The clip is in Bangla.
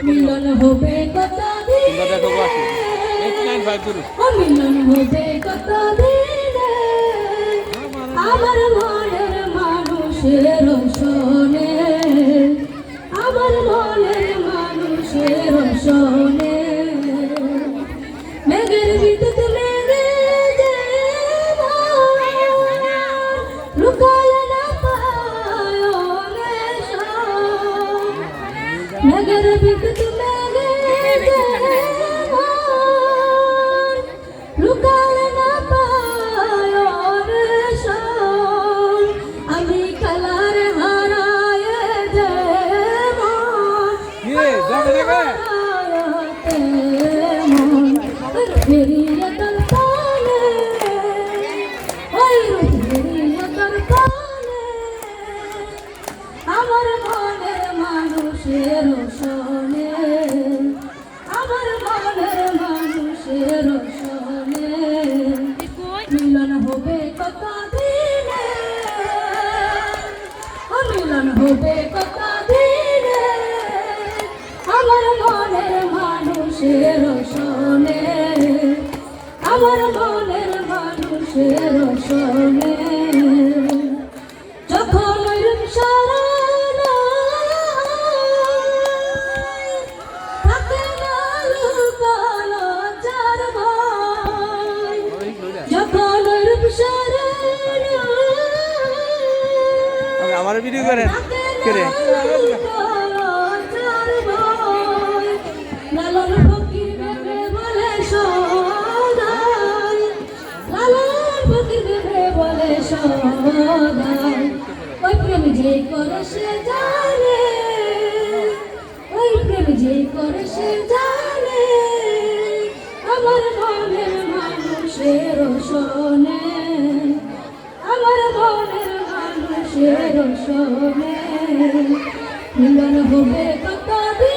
মিলন হবে কত দিনে মিলন হবে কত দিনে আমার মনের মানুষের শোনে আমার মনের মানুষের শোনে মেঘের বিদ্যুৎ মেঘে যে লুকায় না পায় মেঘের বিদ্যুৎ মেঘে যে লুকায় না পায় আমি খেলার হারায় যে ফিরিয়ে তোর কানে ওই ফিরিয়ে তোর কানে আমার মনের মানুষের শোনে আমার মনের মানুষের শোনে মিলন হবে কত দিনে মিলন হবে কত দিনে আমার মনের মানুষের শোনে আমার মনের মানুষের শোনে যখন সারা থাকে না লুকানো চার ভাই যখন সারা আমার ভিডিও করেন করে লালন ফকির ভেবে বলে সদাই লালন ফকির ভেবে বলে সদাই ওই প্রেম যে করে সে জানে ওই প্রেম যে করে সে জানে আমার মনের মানুষের শোনে আমার মনের মানুষের শোনে মিলন হবে কত দিন